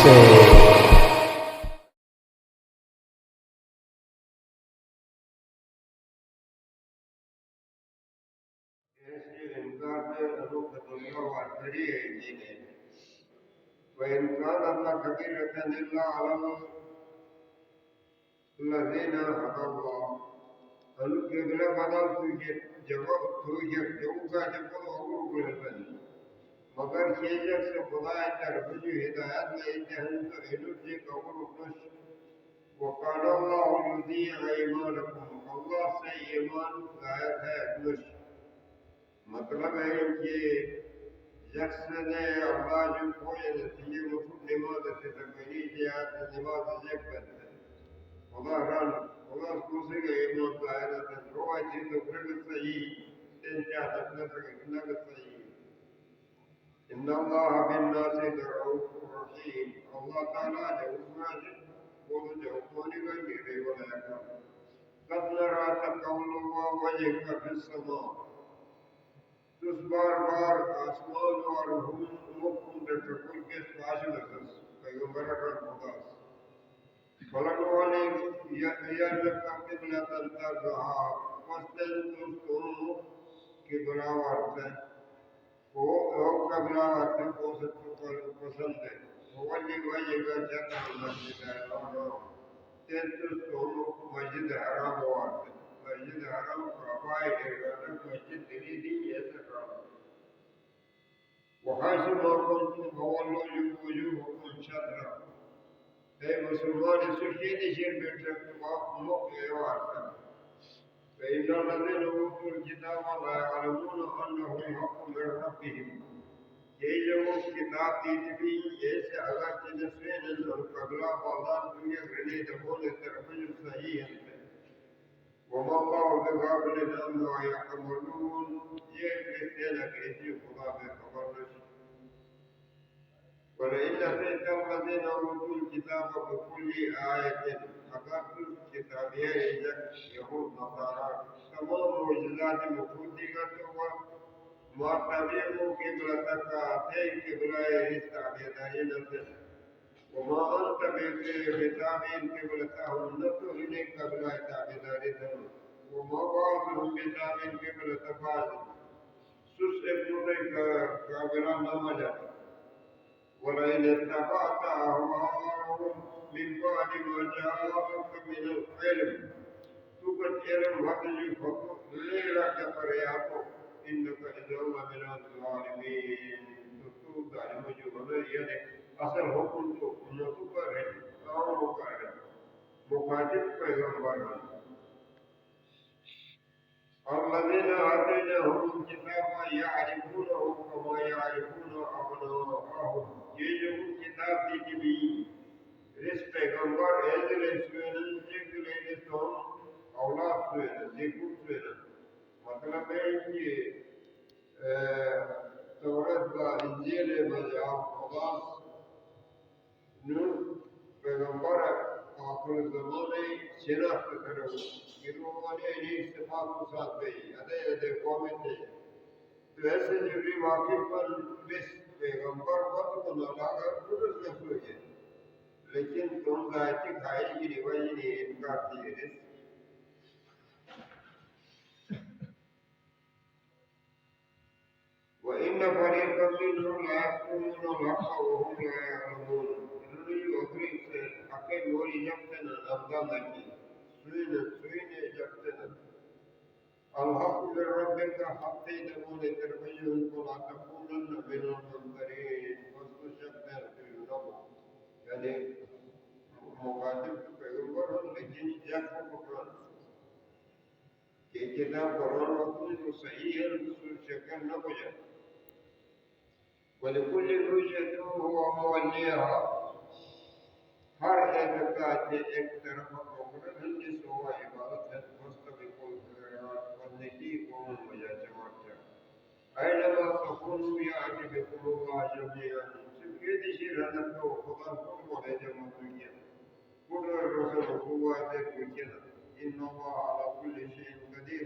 وإن كان لكبيرة إلا على الذين هدى الله القبلة بدل توجد جواب توجد جوكا جبل وقوع بالبن مگر شیجر سے خدا طرف جو ہدایت میں جہن تو علم سے قبول نش وقال الله يضيع ایمانکم اللہ سے ایمان غائب ہے نش مطلب ہے کہ شخص نے اللہ جو کوئی نتیجے مطلب نماز سے تکمیلی جہاد نماز جب کرتا ہے خدا ران خدا کوسے کا ایمان غائب ہے روای چیز تو صحیح تنچا تکنا سکنا صحیح إن الله بالناس لرؤوف رحيم الله تعالى جوف ماجد قول جوفوني غيري ولا يكرم قد نرى تقول وجهك في السماء تسبار بار آسمان ورهم مكم تقول كيس فاشل أساس پیغمبر خداس فلنولي يجب قبلة ترضها فاستن تستم قبلة ورثة وہ قبلہ وقت کو پسند ہے ولی وجہ جاتا مسجد الحرام تنتستون مسجد حرام وارد مسجد حرام قبائل ہے مسجد دلیدی ایسا کام وحیث ما کنتم فولوا وجوهكم شطرا اے مسلمان سشید شیر بیٹھ سکتے موقع وارد فإن الذين أوتوا الكتاب لا يعلمون أنه الحق من ربهم يجب كتاب تجبي يس أغا تنسين القبلة فالله دنيا غني دخول التربية صحيح وما الله بغافل عما يعملون يكفينا كيسي خدا بخبرش ولئن أتيت الذين أوتوا الكتاب بكل آية فقط كتابية يهود نصارى تمام معجزات مفروضة ما تبعوا قبلتك أتي قبلة استعبدين وما أنت بتابع قبلتهم نتهني قبلة استعبدين وما بعضهم بتابع قبلة بعض سسئبنك قبلة نمجة ولئن اتبعت أهواءهم من بعد ما جاءك من العلم تقد علم هذه فقط ليلة فرياته إنك إذا من الظالمين تقول ظالم جهنم يعني أصل حكم نتقرر أو مقرر مخاطب پیغمبر الذين آتيناهم الكتاب يعرفونه كما يعرفون أبناءهم يجب كتاب تجبي رس پیغمبر ایزل سوینن جگل ایلتون اولاد سوینن دیکھو سوینن مطلب ہے کہ تورت کا انجیل مجاب خلاص نور پیغمبر آخر زمانے شناخت کرو گروہانے انہیں صفات کو ساتھ گئی ادھے قومیں تھے تو ایسے جبری واقع پر بس پیغمبر وقت کو نالاغا درست نسو ہے لیکن تم ذاتی کھائی کی روایت نے انکار کی ہے وَإِنَّ فَرِيقًا مِّنْهُمْ لَيَكْتُمُونَ الْحَقَّ وَهُمْ لَا يَعْلَمُونَ انہوں نے اخری سے حق بولی جبتن افضل کی سوین جبتن الحق من ربك حق تدمون تربيهم فلا تكونن من الممترين فاستشهد في النبو يعني مخاطب پیغمبر لیکن جب کو قرآن کہ کتاب قرآن وقت جو صحیح ہے رسول شکر نہ ہو جائے ولكل وجهة هو موليها ہر اعتقاد کے ایک طرف مقرر ہندی سوا عبادت ہے مستقبل الخیرات والنکی قوم وجہ جماعت اینما تکونوا یأتی بکم اللہ جميعا صرف یہ دیشی رہنت کو خدا کل بولے جمع دنیا کل رسول قوات پوچھنا ان اللہ علی کل شیء قدیر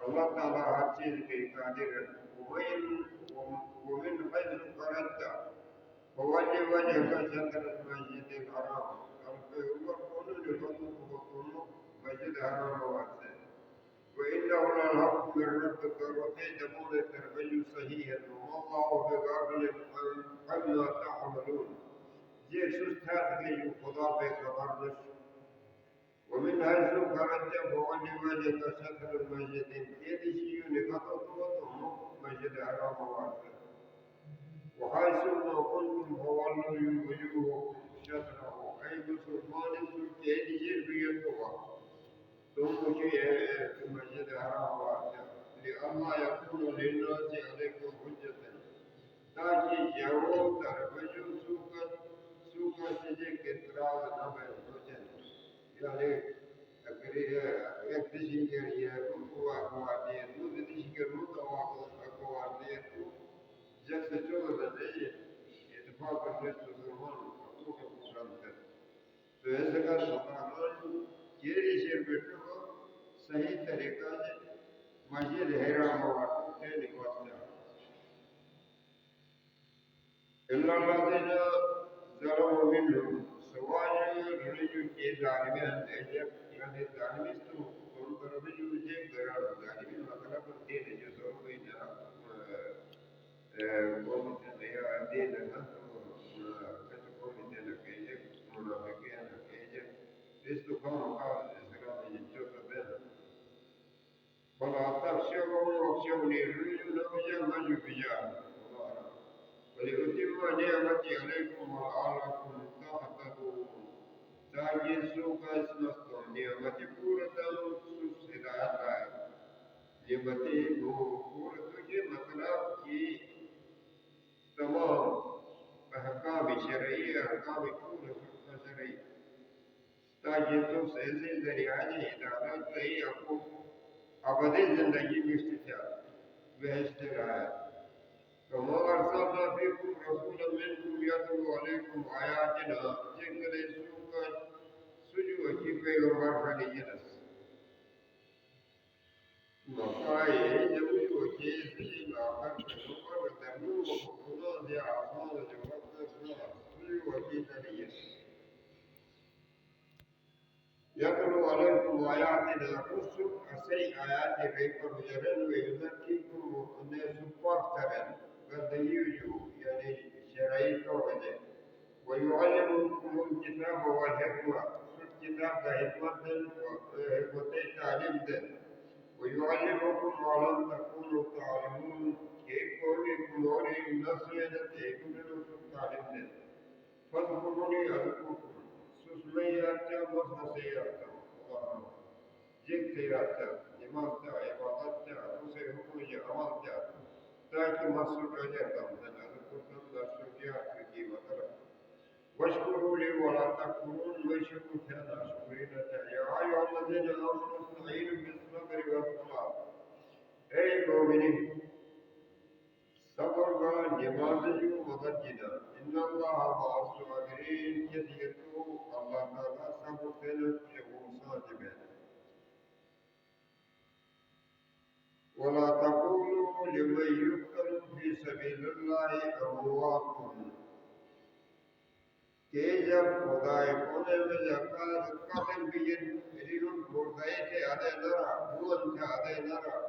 اللہ تعالی ہر چیز کے قادر ہے ومن حيث خرجت فولي وجهك شطر المسجد الحرام والقول لفضلك وقوله مسجد الحرام واسع وإنه للحق من ربك وكيد مولى التربية صحيحا والله بغافل عما تعملون جيسوس تاتي خدا بخبر ومن حيث خرجت فولي وجهك شطر المسجد يدي شيء لقطة مسجد الحرام واسع وحيث ما كنتم فولوا وجوهكم شطره أي مسلمان كيد يربيتها ثم شيء مسجد الحرام واسع لئلا يكون للناس عليكم حجة تاکہ جاؤ تربجو سوکا سجے کے تراز نبے سوچن یعنی اگر ایک دشی کے لیے کو آگوار دیے تو دشی کے روح آگوار دیے تو جیسے چلو دے اتفاق سے مسلمان کو قرآن کر تو ایسے کا مسلمان یہ شیر بیٹھو کو صحیح طریقہ سے مسجد حرام واسطے سے نکالتا إلا الذين ظلموا منهم سواء رجل کے ظالمان يعني الظالمين تو رجل کے غیر ظالمين مطلب دین جو تو کوئی نہ قوم سے نیا دین نہ تو قوم سے نہ کہ منافقین کہ اس تو قوم کا اسلام جو تو بنا فلا تخشوا واخشوني الرجل لم يجمع بجاه ولأتم نعمتي عليكم وأعلكم تهتدون تاکہ سو کا اسمستم نعمتی پورتا سوس ہدایت آئے نعمتی پورتا کے مطلب کی تمام احکام شرعی احکام پورتا شرعی تاکہ سوس ایسے ذریعہ ہدایت صحیح آپ کو ابدی زندگی میں استفاد بہشت رہا كما أرسلنا فيكم رسولا منكم يتلو عليكم آياتنا جنگل سوكا سجو کی پیغمبر خلی جنس مقای جمعو کی سجل آخر پیغمبر درنو وقتنا دي آسمان جمعت سجو کی خلی جنس يتلو عليكم آياتنا قصر أسي آيات غيبر جرن ويذكيكم أن سباق قد يوجو يعني شرعي توجه ويعلمكم الكتاب والحكمة الكتاب كحكمة وتعليم ويعلمكم ما لم تكونوا تعلمون كيف قولكم ولي النصيحة تكونوا تعلمون فاذكروني أذكركم سسمياتا وسنسياتا جئتياتا نمازتا عبادتا وسيحكم عملتا تاکہ مقصود رہ جاتا ہوں کی مطلب واشکروا لي ولا تكفرون واشکروا كان شکرین يا أيها الذين آمنوا استعينوا بالصبر والصلاة اے مومنین صبر کا نماز جو مدد جنا ان اللہ مع الصابرین کثیرتو اللہ تعالی صبر سے وہ ساتھ میں ولا تقولوا لمن يقتل في سبيل الله أموات کہ جب خدای کونے میں جکار قتل بین رجل خدای کے آدھے نرا بون کے آدھے نرا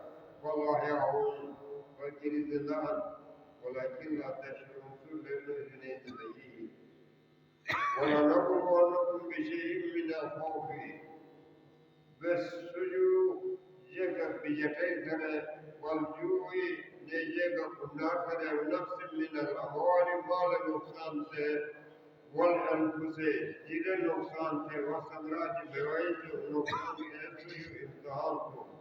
والله يعون وكل زندان ولكن لا تشعرون سلم زندگی ولنبلونكم بشيء من الخوف بالسجود جگہ بجٹے کرے والجوع نے جگہ کنار کرے ونفس من الاموال مال نقصان سے والانفس جن نقصان سے والثمرات بوائد نقصان ایسے امتحان کو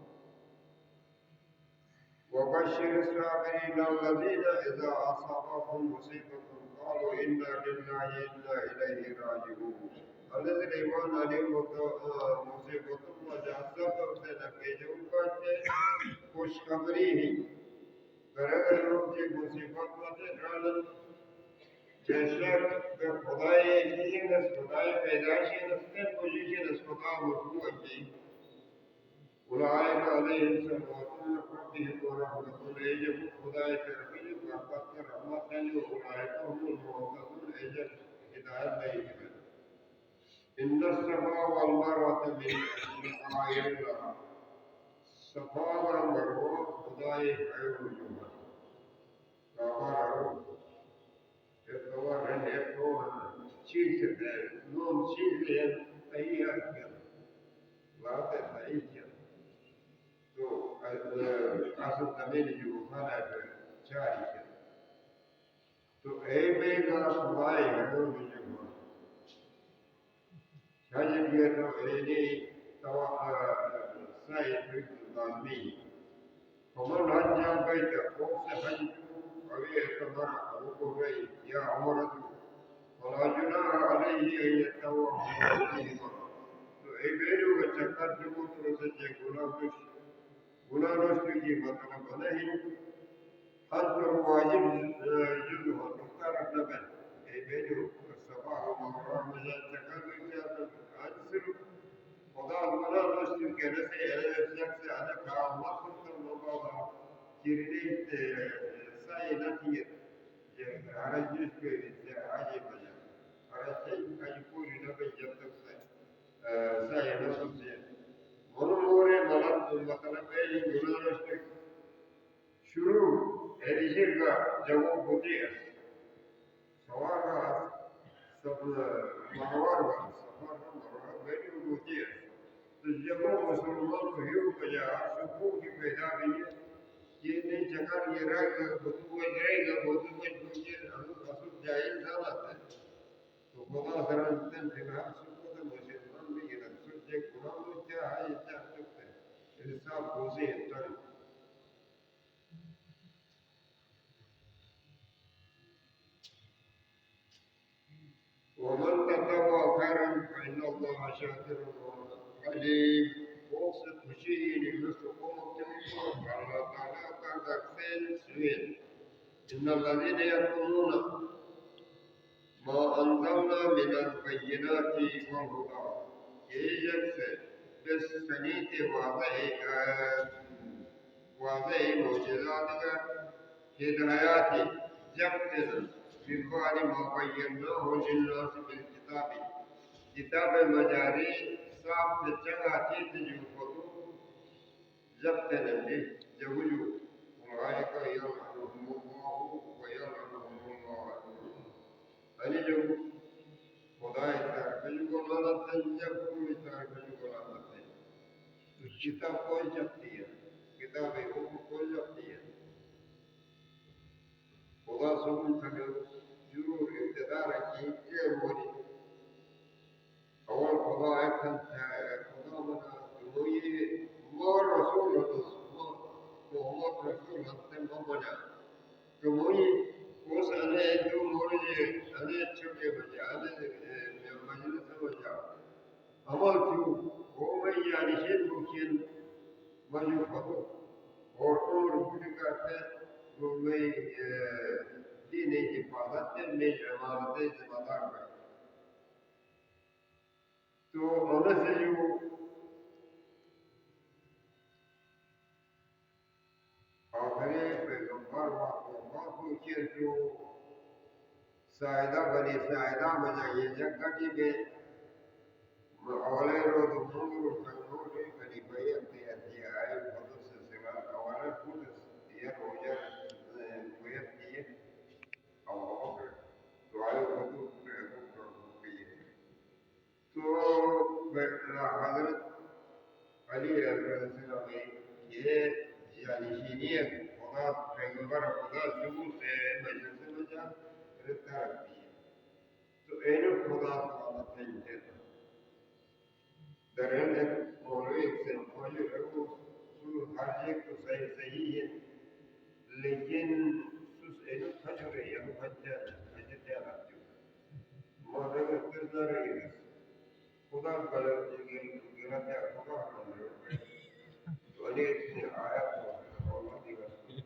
وبشر الصابرين الذين إذا أصابتهم مصيبة قالوا إنا لله وإنا إليه راجعون الذين يقولون عليهم مصيبة وجاءتهم سنكيجون فاتح خوشخبری ہی برگر لوگ کی مصیبت میں ڈالن جیسے کہ خدای کی نس خدای پیدائشی نستے پوزیشن اس خدا مرفوع کی اولئک علیہم صلوات من ربهم ورحمۃ جب خدای تربیت محبت رحمت ہے اولئک هم المهتدون إجت هداية ليه إن الصفا والمروة من شعائر الله صفا والمروة خداي خير الجمعة فقالوا يتوارن يكون شيء نوم شيء أي أكل لا تتأيّد تو أصل تميل جوفانا شارك تو أي بيجا خداي خير الجمعة شاید یہ تو اینی سعی في الظالمين ومن حج بيت قوس حج أبي اعتبر أبوه بيت يا عمرة ولا جناح عليه أن يتوه فيهما فإبنوا وتقدموا ترسل غلامش کی مطلب نہیں حج واجب جزء مختار لبن إبنوا الصفا والمروة من التقدم أنزل وضع غلامش كنسي الشخص على كعمة المضاضة كريت سائلتي عرجت عجيب عرجت أجبور نبي جبتك سائلتي ونمور ملد مطلبين غلامش شروع هذه جواب بديع سواء مروار سفر مروار بين بديع الجماعة مسلمان يوم جاء سبوك پیدا بھی یہ نہیں چکر یہ رائے گا بطوع جائے گا بطوع جائے گا اصول جائز زالت ہے تو خدا سرانتن فنہا سبوتا مسلمان بھی یہ اصول جائے قرآن میں کیا ہے یہ چاہ سکتے ہیں انصاف بوزی انتر ومن تطوع خيرا فإن الله شاكر عليم وقصد مشيئين يمسكم التنصر على طلاق ذكسين سوين إن الذين يكتمون ما أنزلنا من البينات والهدى يجب بس سنيت واضح معجزاتك هدايات جبتنا من بعد ما بيناه للناس بالكتاب كتاب مجاري صاحب الجگہ چیز جو خطو جبتنا به جوجو أولئك يلعنهم الله ويلعنهم الله أني جو خدای تعالی کو لعنت جب کوئی تعالی کو لعنت ہے تو کتاب کوئی جبتی ہے کتاب حکم کوئی جبتی ہے خدا سبحانہ تعالی ضرور اقتدار کی موری اول خدا اکن خدا منا وہی مور رسول محمد رسول ہم منا تو وہی اس انے جو موری انے چھوٹے بچے انے مجلس بچا عمل کیوں وہ میں یعنی شین ممکن مجھو فتو اور عمر بڑی کرتے وہ میں دین حفاظت میں امانت ذمہ دار ہے تو انہیں سے جو آخری پیغمبر وفات ہوئی جو سائدہ بنی سائدہ بجائیے جگہ کی بے اولے رو دمور کنور بنی بیت دیتی آئے حدود سے سوا اولے خود یہ روجہ بیت دیئے اور دعائے حدود تو حضرت علی علیہ السلام یہ یعنی شینیت خدا پیغمبر خدا ثبوت ہے مجلس میں جا رکھتا رکھتی ہے تو اینو خدا تعالیٰ تھینکتے تھا در ایک مولوی سے مولوی رکھو سو ہر ایک تو صحیح ہے لیکن سوس اینو خجر ہے یا مخجر ہے مولوی تردہ رہی ہے خدا قدر گرات ہے خدا قدر تو علی اتنی آیت ہو اللہ دی رسول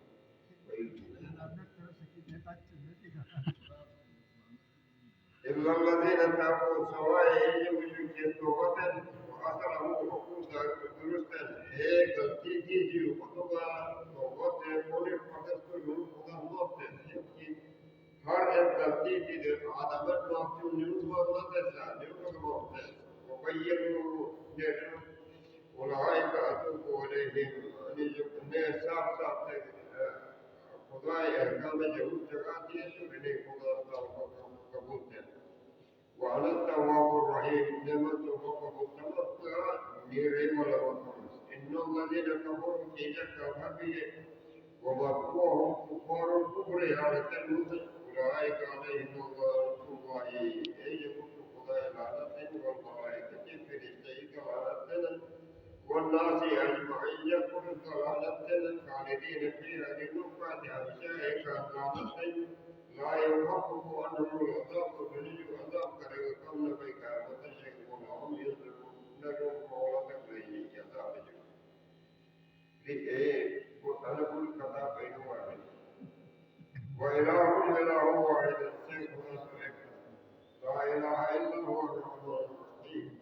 إلا الذين تابوا سواء يجب توبة وأصلحوا عقودا درستا هي غلطی کیجیے خطبہ توبہ سے بولے فقط کو خدا موت ہے ہر ایک غلطی يجد عدمت وقت النور والنفس نور وبينوا لهم أولئك أتوب إليهم أن الناس صار خداي أحكام جهود تقاتي سبني خدا قبول وعلى التواب الرحيم نعمة وقف التمتع نيري ولا وقف إن الذين كفروا كيدا كفروا ومكروهم كفار الكفر على التلمذ أولئك عليهم الله أي يكون خداي لعنة والملائكة في الشيء لعنة والناس أجمعين يكون ضلالة خالدين فيها لنقعد أبشائك لعنة لا يخفف عنهم العذاب فنجي عذاب كريم بك وتشركون وهم يصدقون لهم قولة إليه يزال لإيه أنا كل كتاب بين واحد وإلهكم إله واحد الشيخ لا إله إلا هو الرحمن الرحيم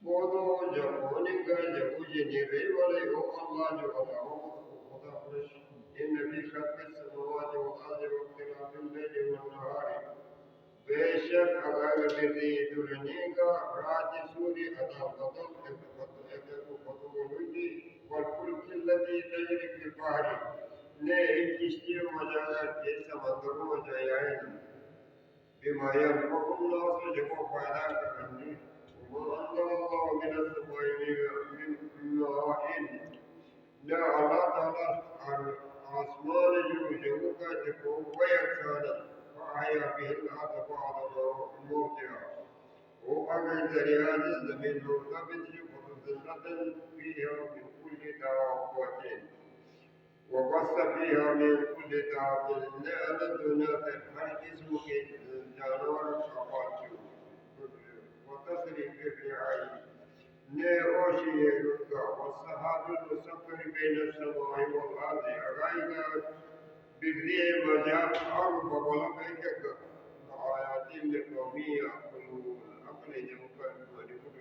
بودو جبوني کا جبوجي نيري ولي هو الله جوالا خدا فرش إن في خلق السماوات والأرض واختلاف الليل والنهار بشك أغاق بذي دلنيغا رات سوري أدام بطل فتولوجي والفلك التي تجري في البحر نه کشتی مجاز کے سمندر مجاین بما ينفع الناس جمع فائدہ کرنے وأنزل الله من السماء من ماء لا الله تعالى آسمان جو کا جب ويكسانا فأحيا به الأرض بعد موتها وأغيث رياض الزمين مرتبط ومنزلة فيها من كل دابة وبث فيها من كل دابة نعمة هر جسم کے جانور أفاتيو وتصرف الرعاية نيروشي يلقى والسحاب المسخر بين السماء والأرض أغاية بالريح مجاب أرض ولقيك آيات لقوم يعقلون أقل جمكا ولقوم